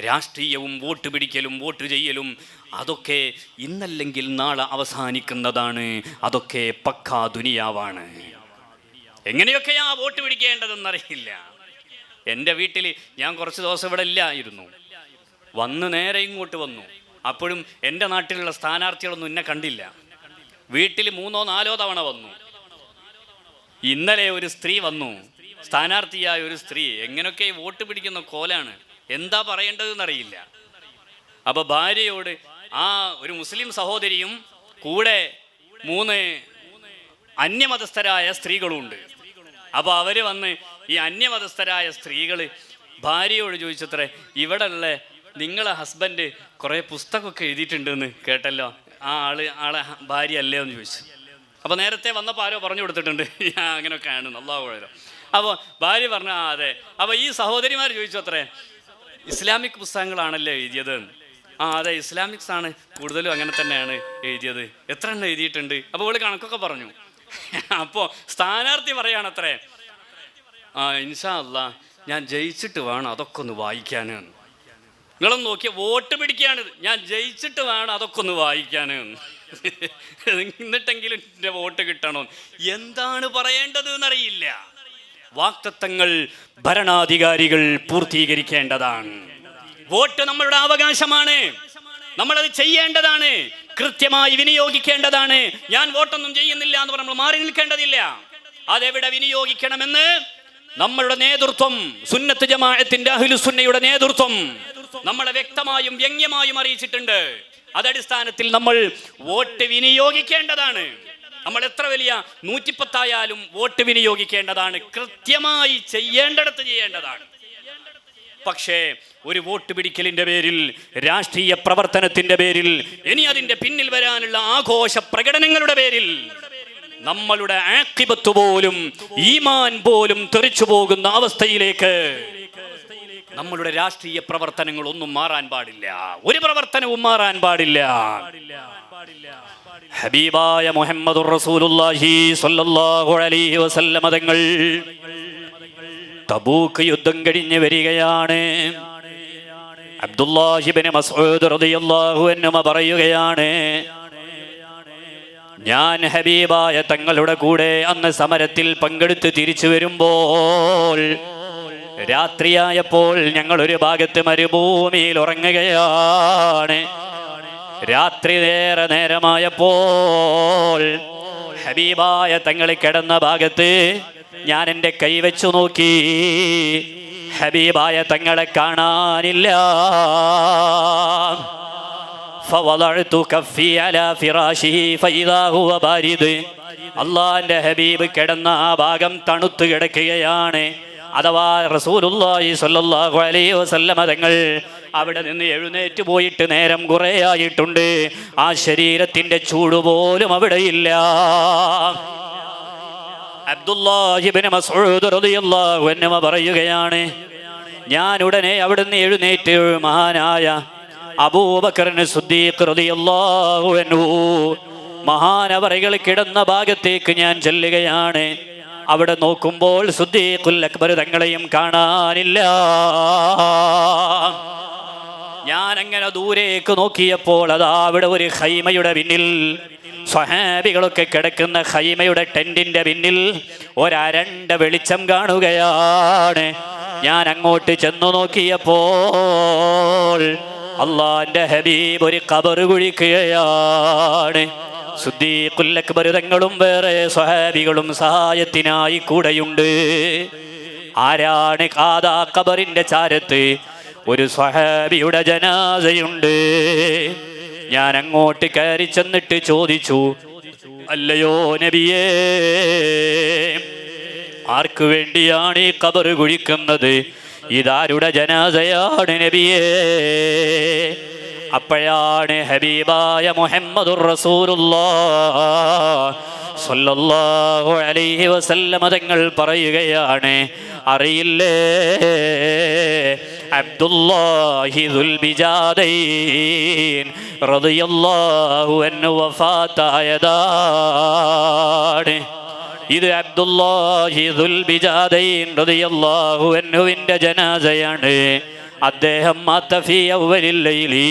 രാഷ്ട്രീയവും vote പിടിക്കലും vote ചെയ്യലും അതൊക്കെ ഇന്നല്ലെങ്കിൽ നാളെ അവസാനിക്കുന്നതാണ്. അതൊക്കെ പക്കാ ദുനിയാവാണ്. എങ്ങനെയൊക്കെയാ വോട്ട് പിടിക്കേണ്ടതെന്നറിയില്ല. എൻ്റെ വീട്ടിൽ ഞാൻ കുറച്ച് ദിവസം ഇവിടെ ഇല്ലായിരുന്നു. വന്ന് നേരെ ഇങ്ങോട്ട് വന്നു. അപ്പോഴും എൻ്റെ നാട്ടിലുള്ള സ്ഥാനാർത്ഥികളൊന്നും എന്നെ കണ്ടില്ല. വീട്ടിൽ 3-4 തവണ വന്നു. ഇന്നലെ ഒരു സ്ത്രീ വന്നു, സ്ഥാനാർത്ഥിയായ ഒരു സ്ത്രീ. എങ്ങനെയൊക്കെ വോട്ട് പിടിക്കുന്ന കോലാണ്, എന്താ പറയേണ്ടതെന്നറിയില്ല. അപ്പോൾ ഭാര്യയോട് ആ ഒരു മുസ്ലിം സഹോദരിയും കൂടെ 3 അന്യമതസ്ഥരായ സ്ത്രീകളുമുണ്ട്. അപ്പോൾ അവർ വന്ന് ഈ അന്യമതസ്ഥരായ സ്ത്രീകൾ ഭാര്യയോട് ചോദിച്ചത്രേ, ഇവിടെ ഉള്ള നിങ്ങളെ ഹസ്ബൻഡ് കുറേ പുസ്തകമൊക്കെ എഴുതിയിട്ടുണ്ടെന്ന് കേട്ടല്ലോ, ആളെ ഭാര്യ അല്ലേ എന്ന് ചോദിച്ചു. അപ്പോൾ നേരത്തെ വന്നപ്പോൾ ആരോ പറഞ്ഞു കൊടുത്തിട്ടുണ്ട് അങ്ങനെയൊക്കെ ആണ് അല്ലാഹു. അപ്പോൾ ഭാര്യ പറഞ്ഞു ആ അതെ. അപ്പോൾ ഈ സഹോദരിമാർ ചോദിച്ചു അത്രേ, ഇസ്ലാമിക് പുസ്തകങ്ങളാണല്ലോ എഴുതിയത്? ആ അതെ, ഇസ്ലാമിക്സ് ആണ് കൂടുതലും, അങ്ങനെ തന്നെയാണ് എഴുതിയത്. എത്ര എണ്ണം എഴുതിയിട്ടുണ്ട്? അപ്പോൾ അവൾ കണക്കൊക്കെ പറഞ്ഞു. അപ്പോൾ സ്ഥാനാർത്ഥി പറയുകയാണത്രേ, ആ ഇൻഷാ അല്ലാ ഞാൻ ജയിച്ചിട്ട് വേണം അതൊക്കെ ഒന്ന് വായിക്കാൻ. നിങ്ങളൊന്ന് നോക്കിയ വോട്ട് പിടിക്കുകയാണിത്. ഞാൻ ജയിച്ചിട്ട് വേണം അതൊക്കെ ഒന്ന് വായിക്കാൻ, എന്നിട്ടെങ്കിലും എൻ്റെ വോട്ട് കിട്ടണോ. എന്താണ് പറയേണ്ടത് എന്നറിയില്ല. വാക്തത്വങ്ങൾ ഭരണാധികാരികൾ പൂർത്തീകരിക്കേണ്ടതാണ്. വോട്ട് നമ്മളുടെ അവകാശമാണ്, നമ്മളത് ചെയ്യേണ്ടതാണ്, കൃത്യമായി വിനിയോഗിക്കേണ്ടതാണ്. ഞാൻ വോട്ടൊന്നും ചെയ്യുന്നില്ല എന്ന് പറഞ്ഞ് നമ്മൾ മാറി നിൽക്കേണ്ടതില്ല. അതെവിടെ വിനിയോഗിക്കണമെന്ന് നമ്മളുടെ നേതൃത്വം, സുന്നത്ത് ജമാഅത്തിന്റെ അഹ്ലുസുന്നയുടെ നേതൃത്വം നമ്മളെ വ്യക്തമായും വ്യംഗ്യമായും അറിയിച്ചിട്ടുണ്ട്. അതടിസ്ഥാനത്തിൽ നമ്മൾ വോട്ട് വിനിയോഗിക്കേണ്ടതാണ്. നമ്മൾ എത്ര വലിയ 110 ആയാലും വോട്ട് വിനിയോഗിക്കേണ്ടതാണ്, കൃത്യമായി ചെയ്യേണ്ടിടത്ത് ചെയ്യേണ്ടതാണ്. പക്ഷേ ഒരു വോട്ട് പിടിക്കലിന്റെ പേരിൽ, രാഷ്ട്രീയ പ്രവർത്തനത്തിന്റെ പേരിൽ, ഇനി അതിന്റെ പിന്നിൽ വരാനുള്ള ആഘോഷ പ്രകടനങ്ങളുടെ പേരിൽ നമ്മളുടെ ആഖിബത്ത് പോലും, ഈമാൻ പോലും തെറിച്ചു പോകുന്ന അവസ്ഥയിലേക്ക് നമ്മളുടെ രാഷ്ട്രീയ പ്രവർത്തനങ്ങൾ ഒന്നും മാറാൻ പാടില്ല. ഒരു പ്രവർത്തനവും മാറാൻ പാടില്ല. ഹബീബായ മുഹമ്മദുർ റസൂലുള്ളാഹി സ്വല്ലല്ലാഹു അലൈഹി വസല്ലം തങ്ങൾ തബൂക്ക് യുദ്ധം കഴിഞ്ഞ് വരികയാണ്. അബ്ദുല്ലാഹി ഇബ്നു മസ്ഊദ് റളിയല്ലാഹു അൻഹു പറയുകയാണ്, ഞാൻ ഹബീബായ തങ്ങളുടെ കൂടെ അന്ന് സമരത്തിൽ പങ്കെടുത്ത് തിരിച്ചു വരുമ്പോൾ രാത്രിയായപ്പോൾ ഞങ്ങൾ ഒരു ഭാഗത്ത് മരുഭൂമിയിൽ ഉറങ്ങുകയാണ്. രാത്രി ഏറെ നേരമായപ്പോൾ ഹബീബായ തങ്ങൾ കിടന്ന ഭാഗത്ത് ഞാൻ എൻ്റെ കൈവച്ചു നോക്കി. ഹബീബായ തങ്ങളെ കാണാനില്ല. അള്ളാന്റെ ഹബീബ് കിടന്ന ആ ഭാഗം തണുത്തു കിടക്കുകയാണ്. അഥവാ റസൂലുള്ളാഹി സ്വല്ലല്ലാഹു അലൈഹി വസല്ലം തങ്ങൾ അവിടെ നിന്ന് എഴുന്നേറ്റ് പോയിട്ട് നേരം കുറേ ആയിട്ടുണ്ട്. ആ ശരീരത്തിന്റെ ചൂട് പോലും അവിടെയില്ല. അബ്ദുല്ലാഹി ഇബ്നു മസ്ഊദ് റളിയല്ലാഹു അൻഹു പറയുകയാണ്, ഞാൻ ഉടനെ അവിടുന്ന് എഴുന്നേറ്റ് മഹാനായ അബൂബക്കർ സിദ്ദീഖ് റളിയല്ലാഹു അൻഹു മഹാനവറുകൾ കിടന്ന ഭാഗത്തേക്ക് ഞാൻ ചെല്ലുകയാണ്. അവിടെ നോക്കുമ്പോൾ സിദ്ദീഖുൽ അക്ബർ തങ്ങളെയും കാണാനില്ല. ഞാൻ അങ്ങനെ ദൂരേക്ക് നോക്കിയപ്പോൾ അതാ അവിടെ ഒരു ഖൈമയുടെ പിന്നിൽ, സ്വഹാബികളൊക്കെ കിടക്കുന്ന ഖൈമയുടെ ടെന്റിന്റെ പിന്നിൽ ഒരരണ്ട വെളിച്ചം കാണുകയാണ്. ഞാൻ അങ്ങോട്ട് ചെന്നു നോക്കിയപ്പോൾ അള്ളാന്റെ ഹബീബ് ഒരു ഖബർ കുഴിക്കുകയാണ്. സിദ്ദീഖുൽ അക്ബർ തങ്ങളും വേറെ സ്വഹാബികളും സഹായത്തിനായി കൂടെയുണ്ട്. ആരാണ്? കാദാ ഖബറിന്റെ ചാരത്ത് ഒരു സ്വഹാബിയുടെ ജനാസയുണ്ട്. ഞാൻ അങ്ങോട്ട് കയറി ചെന്നിട്ട് ചോദിച്ചു, അല്ലയോ നബിയേ, ആർക്കു വേണ്ടിയാണ് ഈ ഖബർ കുഴിക്കുന്നത്? ഇതാരുടെ ജനാസയാണ് നബിയേ? അപ്പോഴാണ് ഹബീബായ മുഹമ്മദുർ റസൂലുള്ളാഹി സ്വല്ലല്ലാഹു അലൈഹി വസല്ലം തങ്ങൾ പറയുകയാണ്, അറിയില്ലേ, അബ്ദുല്ലാഹി ദുൽ ബിജാദൈൻ റളിയല്ലാഹു അൻഹു വഫാത്തായതാണ്. ഇത് അബ്ദുല്ലാഹി ദുൽ ബിജാദൈൻ റളിയല്ലാഹു അൻഹുവിന്റെ ജനാസയാണ്. അദ്ദേഹം മാത്തഫി അവ്വലിൽ ലൈലി,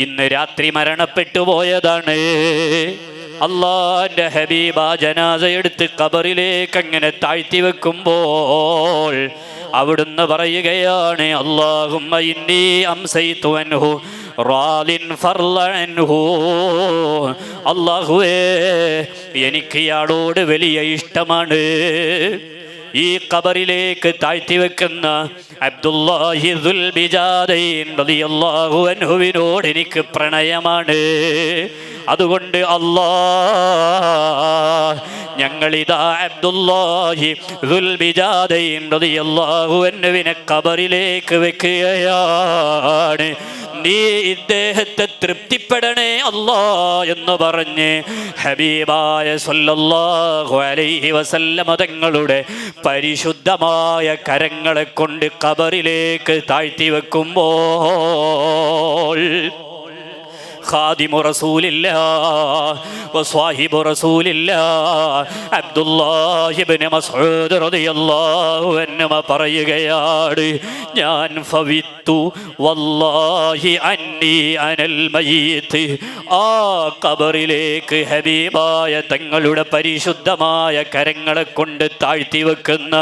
ഇന്ന് രാത്രി മരണപ്പെട്ടു പോയതാണ്. അള്ളാന്റെ ഹബീബ ജനാസ എടുത്ത് ഖബറിലേക്ക് അങ്ങനെ താഴ്ത്തി വെക്കുമ്പോൾ അവിടുന്ന് പറയുകയാണ്, അല്ലാഹുമ്മ ഇന്നി അംസൈതു അൻഹു റാദിൻ ഫർളൻഹു. അല്ലാഹുവേ, എനിക്ക് ഇയാളോട് വലിയ ഇഷ്ടമാണ്. ഈ ഖബറിലേക്ക് താഴ്ത്തി വെക്കുന്ന അബ്ദുല്ലാഹി ദുൽ ബിജാദൈൻ റളിയല്ലാഹു അൻഹുവിനോട് എനിക്ക് പ്രണയമാണ്. അതുകൊണ്ട് അല്ലാഹ്, ഞങ്ങളിതാ അബ്ദുല്ലാഹി ദുൽ ബിജാദൈൻ റളിയല്ലാഹു അൻഹുവിനെ ഖബറിലേക്ക് വെക്കുകയാണ്. നീ ഇദ്ദേഹത്തെ തൃപ്തിപ്പെടണേ അല്ലാ എന്ന് പറഞ്ഞ് ഹബീബായ സല്ലല്ലാഹു അലൈഹി വസല്ലമ തങ്ങളുടെ പരിശുദ്ധമായ കരങ്ങളെ കൊണ്ട് ഖബറിലേക്ക് താഴ്ത്തി വെക്കുമ്പോൾ ഖാദിമു റസൂലില്ലാഹ് വസ്വാഹിബു റസൂലില്ലാഹ് അബ്ദുല്ലാഹി ഇബ്നു മസ്ഊദ് റളിയല്ലാഹു അൻഹു പറയുകയാണ്, ഞാൻ ഫവിത്തു വല്ലാഹി അന്നി അനൽ മയ്യിത്ത്. ആ ഖബറിലേക്ക് ഹബീബായ തങ്ങളുടെ പരിശുദ്ധമായ കരങ്ങളെ കൊണ്ട് താഴ്ത്തി വെക്കുന്ന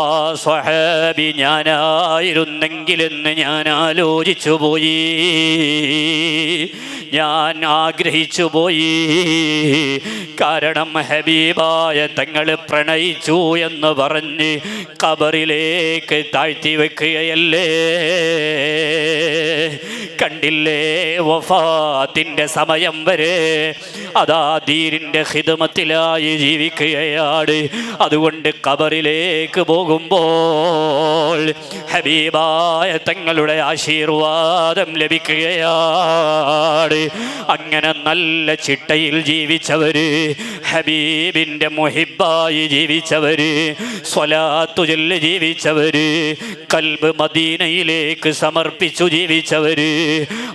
ആ സ്വഹാബി ഞാനായിരുന്നെങ്കിലെന്ന് ഞാൻ ആലോചിച്ചു പോയി, ഞാൻ ആഗ്രഹിച്ചു പോയി. കാരണം ഹബീബായ തങ്ങൾ പ്രണയിച്ചു എന്ന് പറഞ്ഞ് ഖബറിലേക്ക് താഴ്ത്തി വെക്കുകയല്ലേ. കണ്ടില്ലേ, വഫാത്തിൻ്റെ സമയം വരെ അതാ ദീനിൻ്റെ ഖിദ്മത്തിലായി ജീവിക്കുകയാണ്. അതുകൊണ്ട് ഖബറിലേക്ക് പോകുമ്പോൾ ഹബീബായ തങ്ങളുടെ ആശീർവാദം ലഭിക്കുകയാണ്. അങ്ങനെ നല്ല ചിട്ടയിൽ ജീവിച്ചവര്, ഹബീബിൻ്റെ മുഹിബായി ജീവിച്ചവര്, സ്വലാത്തു ചൊല്ലി ജീവിച്ചവര്, ഖൽബ് മദീനയിലേക്ക് സമർപ്പിച്ചു ജീവിച്ചവര്,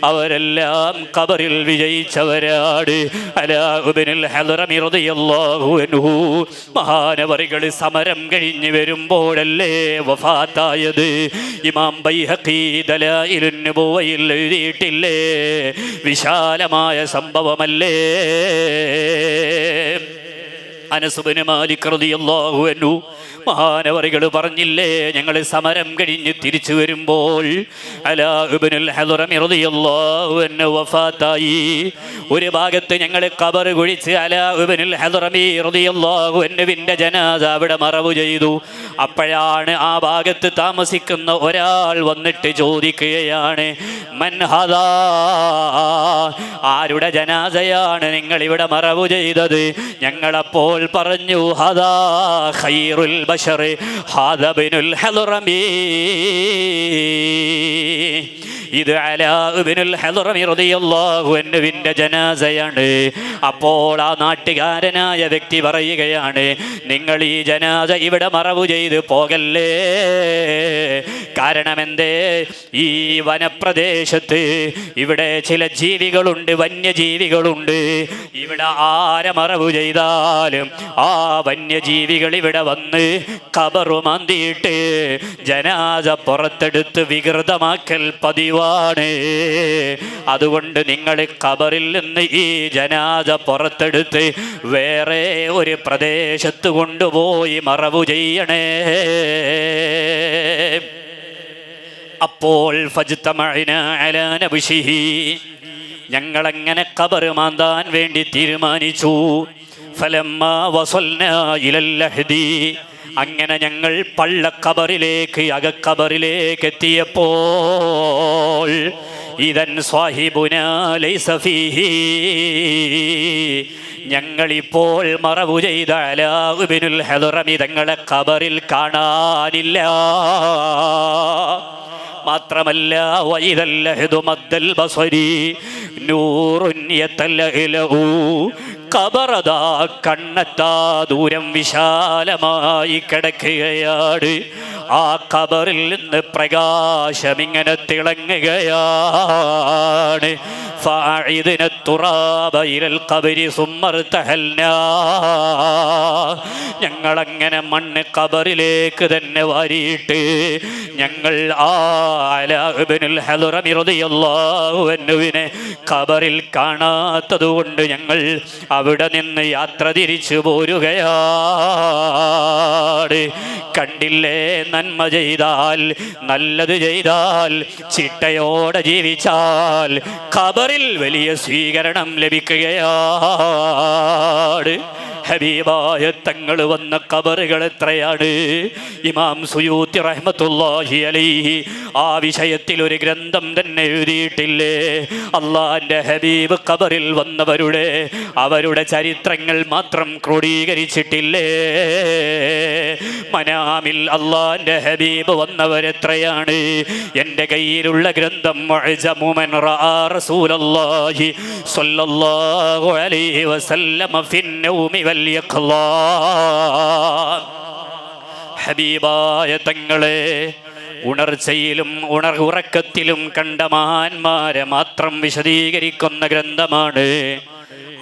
അവരെല്ലാം ഖബറിൽ വിജയിച്ചവരാണ്. അലാ ഇബ്നുൽ ഹദ്റമി റളിയല്ലാഹു അൻഹു മഹാനവറികൾ സമരം കഴിഞ്ഞ് വരുമ്പോഴല്ലേ വഫാത്തായത്. ഇമാം ബൈഹഖി ദലായിലുൻ നുബുവയിൽ എഴുതിയിട്ടില്ലേ, വിശാലമായ സംഭവമല്ലേ. അനസ് ഇബ്നു മാലിക് റളിയല്ലാഹു അൻഹു മഹാനവറികൾ പറഞ്ഞില്ലേ, ഞങ്ങൾ സമരം കഴിഞ്ഞ് തിരിച്ചു വരുമ്പോൾ അലാ ഇബ്നുൽ ഹദ്റമി റളിയല്ലാഹു അൻഹു വഫാത്തായി. ഒരു ഭാഗത്ത് ഞങ്ങൾ ഖബർ കുഴിച്ച് അലാ ഇബ്നുൽ ഹദ്റമി റളിയല്ലാഹു അൻഹുവിൻ്റെ ജനാസ അവിടെ മറവ് ചെയ്തു. അപ്പോഴാണ് ആ ഭാഗത്ത് താമസിക്കുന്ന ഒരാൾ വന്നിട്ട് ചോദിക്കുകയാണ്, മൻ ഹദാ, ആരുടെ ജനാസയാണ് നിങ്ങൾ ഇവിടെ മറവ് ചെയ്തത്? ഞങ്ങളപ്പോൾ പറഞ്ഞു, ഹദാ ഖൈറുൽ ബശർ ഹാദാ ഇബ്നുൽ ഹദ്റമി, ഇത് അലാ ഇബ്നുൽ ഹദ്റമി റളിയല്ലാഹു അൻഹുവിൻ്റെ ജനാസയാണ്. അപ്പോൾ ആ നാട്ടുകാരനായ വ്യക്തി പറയുകയാണ്, നിങ്ങൾ ഈ ജനാസ ഇവിടെ മറവ് ചെയ്ത് പോകല്ലേ. കാരണം എന്തേ? ഈ വനപ്രദേശത്ത് ഇവിടെ ചില ജീവികളുണ്ട്, വന്യജീവികളുണ്ട്. ഇവിടെ ആരെ മറവ് ചെയ്താലും ആ വന്യജീവികൾ ഇവിടെ വന്ന് ഖബറു മാന്തിയിട്ട് ജനാസ പുറത്തെടുത്ത് വികൃതമാക്കൽ പതിവാണ്. അതുകൊണ്ട് നിങ്ങൾ ഖബറിൽ നിന്ന് ഈ ജനാസ പുറത്തെടുത്ത് വേറെ ഒരു പ്രദേശത്ത് കൊണ്ടുപോയി മറവു ചെയ്യണേ. അപ്പോൾ ഫജ്തമഅനാ അലാ നബ്ശിഹി, ഞങ്ങളങ്ങനെ ഖബർ മാന്താൻ വേണ്ടി തീരുമാനിച്ചു. ഫലമ്മാ വസൽനാ ഇലൽ ലഹ്ദി, അങ്ങനെ ഞങ്ങൾ പള്ളക്കബറിലേക്ക് അകക്കബറിലേക്ക് എത്തിയപ്പോൾ ഇദൻ സ്വാഹിബുനാ ലൈസ ഫീഹി, ഞങ്ങളിപ്പോൾ മറവു ചെയ്ത അലാ ഇബ്നുൽ ഹദ്റമി തങ്ങളെ ഖബറിൽ കാണാനില്ല. മാത്രമല്ല വഇദൽ ലഹ്ദു മദ്ദൽ ബസരി നൂറുൻ യതലഅലു, ഖബറദാ കണ്ണെത്താ ദൂരം വിശാലമായി കിടക്കുകയാണ്. ആ ഖബറിൽ നിന്ന് പ്രകാശമിങ്ങനെ തിളങ്ങുകയാണ്. ഫഅഇദ്ന തുറാബ ഇലൽ ഖബരി സുമ്മ ഇർതഹൽനാ. ഞങ്ങളങ്ങനെ മണ്ണ് ഖബറിലേക്ക് തന്നെ വാരിയിട്ട് ഞങ്ങൾ അലാ ഇബ്നുൽ ഹളറമി റളിയല്ലാഹു അൻഹുവിനെ ഖബറിൽ കാണാത്തതുകൊണ്ട് ഞങ്ങൾ അവിടെ നിന്ന് യാത്ര തിരിച്ചു പോരുകയാണ്. കണ്ടില്ലേ, നന്മ ചെയ്താൽ, നല്ലത് ചെയ്താൽ, ചിട്ടയോടെ ജീവിച്ചാൽ ഖബറിൽ വലിയ സ്വീകരണം ലഭിക്കുകയാണ്. ഹബീബായ തങ്ങൾ വന്ന ഖബറുകൾ എത്രയാണ്! ഇമാം സുയൂത്തി റഹ്മത്തുള്ളാഹി അലൈഹി ആ വിഷയത്തിൽ ഒരു ഗ്രന്ഥം തന്നെ എഴുതിയിട്ടില്ലേ? അള്ളാന്റെ ഹബീബ് ഖബറിൽ വന്നവരുടെ അവരുടെ ചരിത്രങ്ങൾ മാത്രം ക്രോഡീകരിച്ചിട്ടില്ലേ? മനാമിൽ അള്ളാന്റെ ഹബീബ് വന്നവരെത്രയാണ്! എൻ്റെ കയ്യിലുള്ള ഗ്രന്ഥം മുഅ്ജമു മൻ റആ റസൂലല്ലാഹി സ്വല്ലല്ലാഹു അലൈഹി വസല്ലമ ഫിന്നൗമി വൽ യഖ്ളാൻ. ഹബീബായ തങ്ങളെ ഉണർച്ചയിലും ഉറക്കത്തിലും കണ്ട മഹാന്മാരെ മാത്രം വിശദീകരിക്കുന്ന ഗ്രന്ഥമാണ്.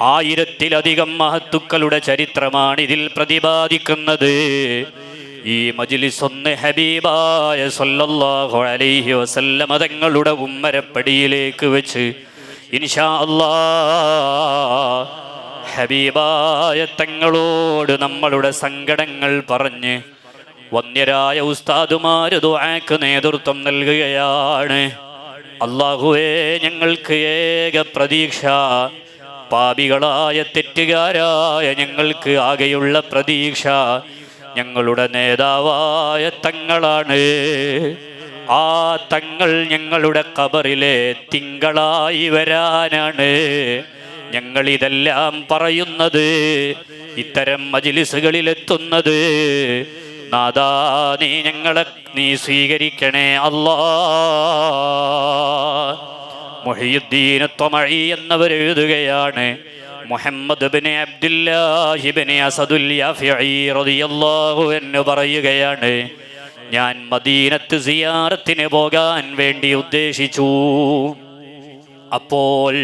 1000-ലധികം മഹത്തുക്കളുടെ ചരിത്രമാണ് ഇതിൽ പ്രതിപാദിക്കുന്നത്. ഈ മജ്ലിസ് ഒന്ന് ഹബീബായ സ്വല്ലല്ലാഹു അലൈഹി വസല്ലമ തങ്ങളുടെ ഉമ്മരപ്പടിയിലേക്ക് വെച്ച് ഇൻഷാ അല്ലാഹ് ഹബീബായ തങ്ങളോട് നമ്മളുടെ സങ്കടങ്ങൾ പറഞ്ഞ് വന്യരായ ഉസ്താദുമാര് ദുആക്ക് നേതൃത്വം നൽകുകയാണ്. അല്ലാഹുവേ, ഞങ്ങൾക്ക് ഏക പ്രതീക്ഷ, പാപികളായ തെറ്റുകാരായ ഞങ്ങൾക്ക് ആകെയുള്ള പ്രതീക്ഷ ഞങ്ങളുടെ നേതാവായ തങ്ങളാണ്. ആ തങ്ങൾ ഞങ്ങളുടെ ഖബറിലെ തിങ്കളായി വരാനാണ് ഞങ്ങളിതെല്ലാം പറയുന്നത്, ഇത്തരം മജ്ലിസുകളിലെത്തുന്നത്. നാദാ, നീ സ്വീകരിക്കണേ അല്ലാഹ്. മുഹയ്യിദ്ദീൻ ത്വമഈ എന്നവർ എഴുതുകയാണ്, മുഹമ്മദ് ഇബ്നു അബ്ദുല്ലാഹി ഇബ്നു അസദുൽ യാഫിഈ റളിയല്ലാഹു അൻഹു പറയുകയാണ്, ഞാൻ മദീനത്ത് സിയാറത്തിന് പോകാൻ വേണ്ടി ഉദ്ദേശിച്ചു. അപ്പോൾ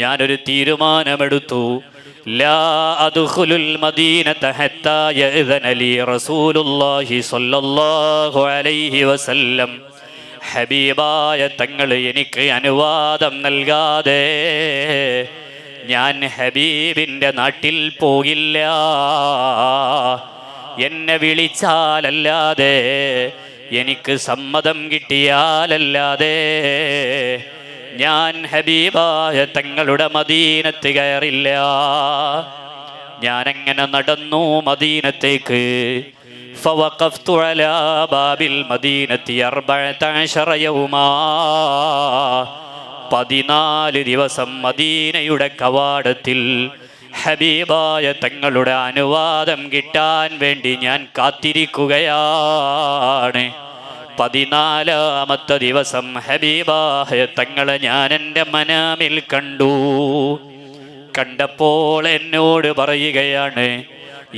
ഞാനൊരു തീരുമാനമെടുത്തു. ലാ അദ്ഖുലുൽ മദീനത ഹത്താ യഅ്ദന ലി റസൂലുള്ളാഹി സ്വല്ലല്ലാഹു അലൈഹി വസല്ലം. ഹബീബായ തങ്ങൾ എനിക്ക് അനുവാദം നൽകാതെ ഞാൻ ഹബീബിൻ്റെ നാട്ടിൽ പോകില്ല. എന്നെ വിളിച്ചാലല്ലാതെ, എനിക്ക് സമ്മതം കിട്ടിയാലല്ലാതെ ഞാൻ ഹബീബായ തങ്ങളുടെ മദീനത്ത് കയറില്ല. ഞാനങ്ങനെ നടന്നു മദീനത്തേക്ക്. ഫവഖഫ്തു അലാ ബാബിൽ മദീനത്തി 14 യൗമാ. 14 ദിവസം മദീനയുടെ കവാടത്തിൽ ഹബീബായ തങ്ങളുടെ അനുവാദം കിട്ടാൻ വേണ്ടി ഞാൻ കാത്തിരിക്കുകയാണ്. 14-ാമത്തെ ദിവസം ഹബീബായ തങ്ങളെ ഞാൻ എൻ്റെ മനാമിൽ കണ്ടു. കണ്ടപ്പോൾ എന്നോട് പറയുകയാണ്,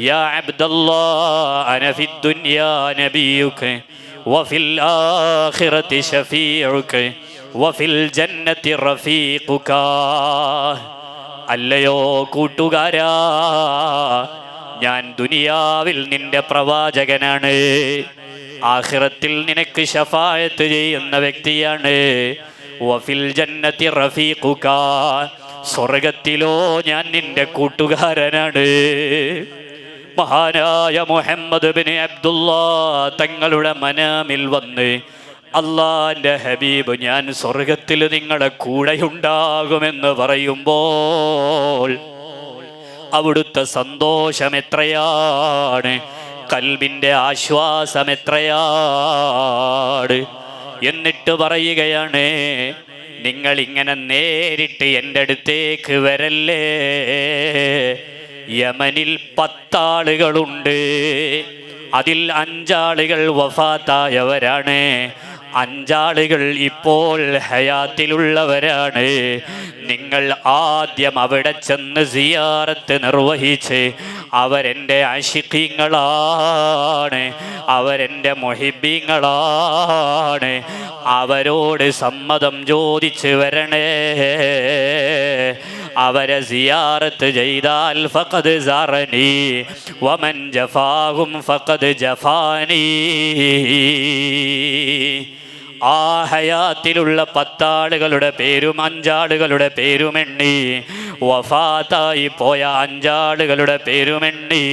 യാ അബ്ദല്ലാഹ്, അന ഫിദ്ദുനിയാ നബിയുക വഫിൽ ആഖിറതി ശഫീഉക വഫിൽ ജന്നതി റഫീഖുക. അല്ലയോ കൂട്ടുകാരാ, ഞാൻ ദുനിയാവിൽ നിന്റെ പ്രവാചകനാണ്, ആഖിറത്തിൽ നിനക്ക് ശഫായത്ത് ചെയ്യുന്ന വ്യക്തിയാണ്. വഫിൽ ജന്നതി റഫീഖുക, സ്വർഗത്തിലോ ഞാൻ നിന്റെ കൂട്ടുകാരനാണ്. മഹാനായ മുഹമ്മദ് ബിൻ അബ്ദുല്ലാഹ് തങ്ങളുടെ മനാമിൽ വന്ന്, അള്ളാന്റെ ഹബീബ് ഞാൻ സ്വർഗത്തിൽ നിങ്ങളുടെ കൂടെയുണ്ടാകുമെന്ന് പറയുമ്പോൾ അവിടുത്തെ സന്തോഷം എത്രയാണ്, കൽബിൻ്റെ ആശ്വാസം എത്രയാണ്. എന്നിട്ട് പറയുകയാണ്, നിങ്ങൾ ഇങ്ങനെ നേരിട്ട് എൻ്റെ അടുത്തേക്ക് വരല്ലേ. യമനിൽ 10 ആളുകളുണ്ട്, അതിൽ 5 ആളുകൾ വഫാത്തായവരാണ്, 5 ആളുകൾ ഇപ്പോൾ ഹയാത്തിലുള്ളവരാണ്. നിങ്ങൾ ആദ്യം അവിടെ ചെന്ന് സിയാറത്ത് നിർവഹിച്ച് അവരെൻ്റെ ആശിഖീങ്ങളാണ്, അവരെൻ്റെ മുഹിബ്ബീങ്ങളാണ്. അവരോട് സമ്മതം ചോദിച്ച് വരണേ. അവരെ സിയാറത്ത് ചെയ്താൽ ഫഖദ് സറനി വമൻ ജഫാഹും ഫഖദ് ജഫാനി. ആ ഹയാത്തിലുള്ള 10 ആളുകളുടെ പേരും 5 ആളുകളുടെ പേരുമെണ്ണി, വഫാത്തായി പോയ 5 ആളുകളുടെ പേരുമെണ്ണി.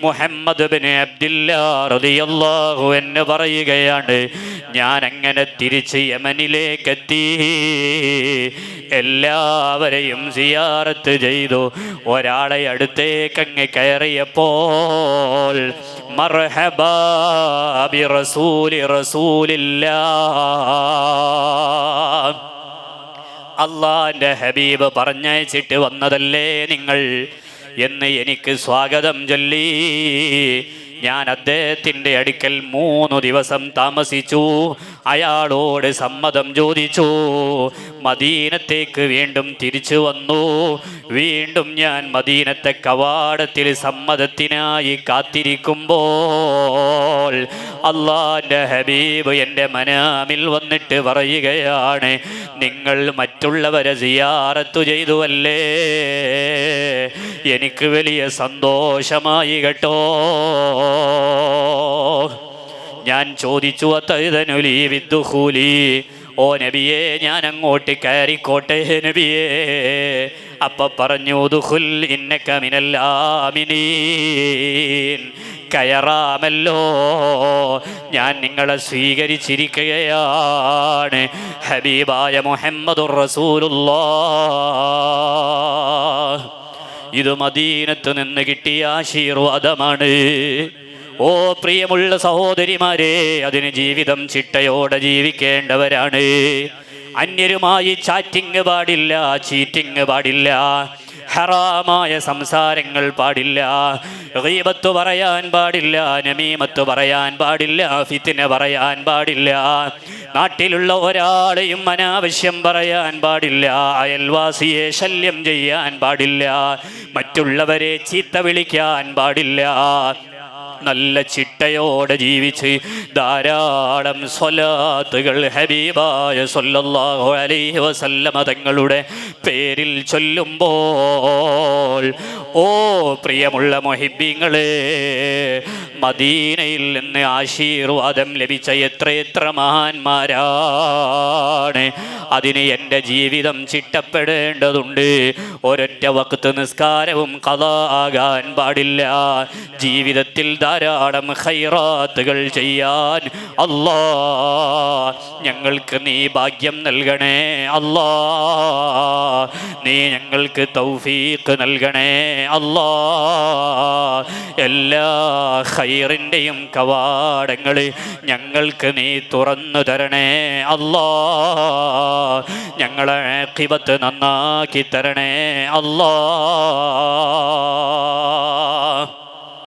മുഹമ്മദ് ബിൻ അബ്ദില്ലാ റളിയല്ലാഹു അൻഹു പറയുകയാണ്, ഞാൻ അങ്ങനെ തിരിച്ച് യമനിലേക്കെത്തി. എല്ലാവരെയും സിയാറത്ത് ചെയ്തു. ഒരാളെ അടുത്തേക്കങ്ങ് കയറിയപ്പോൾ മർഹബാ ബി റസൂലില്ലാഹ്, അള്ളാന്റെ ഹബീബ് പറഞ്ഞയച്ചിട്ട് വന്നതല്ലേ നിങ്ങൾ എന്ന് എനിക്ക് സ്വാഗതം ചൊല്ലി. ഞാൻ അദ്ദേഹത്തിൻ്റെ അടുക്കൽ 3 ദിവസം താമസിച്ചു. അയാളോട് സമ്മതം ചോദിച്ചു. മദീനത്തേക്ക് വീണ്ടും തിരിച്ചു വന്നു. വീണ്ടും ഞാൻ മദീനത്തെ കവാടത്തിൽ സമ്മതത്തിനായി കാത്തിരിക്കുമ്പോൾ അള്ളാന്റെ ഹബീബ് എൻ്റെ മനാമിൽ വന്നിട്ട് പറയുകയാണ്, നിങ്ങൾ മറ്റുള്ളവരെ സിയാറത്തു ചെയ്തുവല്ലേ, എനിക്ക് വലിയ സന്തോഷമായി കേട്ടോ. ഞാൻ ചോദിച്ചു, അത്തൈതനുലീ വിദ്ദുഖൂലി, ഓ നബിയേ ഞാൻ അങ്ങോട്ട് കയറിക്കോട്ടെ നബിയേ? അപ്പൊ പറഞ്ഞു, ദുഖുൽ ഇന്നക മിനൽ ആമിനീൻ, കയറാമല്ലോ, ഞാൻ നിങ്ങളെ സ്വീകരിച്ചിരിക്കുകയാണ്. ഹബീബായ മുഹമ്മദുർ റസൂലുള്ളാഹ്. ഇത് മദീനത്ത് നിന്ന് കിട്ടിയ ആശീർവാദമാണ്. ഓ പ്രിയമുള്ള സഹോദരിമാരെ, അതിന് ജീവിതം ചിട്ടയോടെ ജീവിക്കേണ്ടവരാണ്. അന്യരുമായി ചാറ്റിങ് പാടില്ല, ചീറ്റിങ് പാടില്ല, ഹറാമായ സംസാരങ്ങൾ പാടില്ല, ഗീബത്ത് പറയാൻ പാടില്ല, നമീമത്ത് പറയാൻ പാടില്ല, ഫിത്ന പറയാൻ പാടില്ല, നാട്ടിലുള്ള ഒരാളെയും അനാവശ്യം പറയാൻ പാടില്ല, അയൽവാസിയെ ശല്യം ചെയ്യാൻ പാടില്ല, മറ്റുള്ളവരെ ചീത്ത വിളിക്കാൻ പാടില്ല. നല്ല ചിട്ടയോടെ ജീവിച്ച് ധാരാളം സ്വലാത്തുകൾ ഹബീബായ സ്വല്ലല്ലാഹു അലൈഹി വസല്ലമ തങ്ങളുടെ പേരിൽ ചൊല്ലുമ്പോൾ, ഓ പ്രിയമുള്ള മുഹിബ്ബീങ്ങളെ, മദീനയിൽ നിന്ന് ആശീർവാദം ലഭിച്ച എത്രയെത്ര മഹാന്മാരാണ്. അതിന് എൻ്റെ ജീവിതം ചിട്ടപ്പെടേണ്ടതുണ്ട്. ഒരൊറ്റ വഖ്ത് നിസ്കാരവും ഖളാ ആകാൻ പാടില്ല. ജീവിതത്തിൽ ധാരാളം ഖൈറാത്തുകൾ ചെയ്യാൻ അല്ലാ ഞങ്ങൾക്ക് നീ ഭാഗ്യം നൽകണേ. അല്ലാ നീ ഞങ്ങൾക്ക് തൗഫീഖ് നൽകണേ. അല്ലാ എല്ലാ ഖൈറിൻ്റെയും കവാടങ്ങൾ ഞങ്ങൾക്ക് നീ തുറന്നു തരണേ. അല്ലാ ഞങ്ങളെ ആഖിബത്ത് നന്നാക്കി തരണേ. അല്ലാ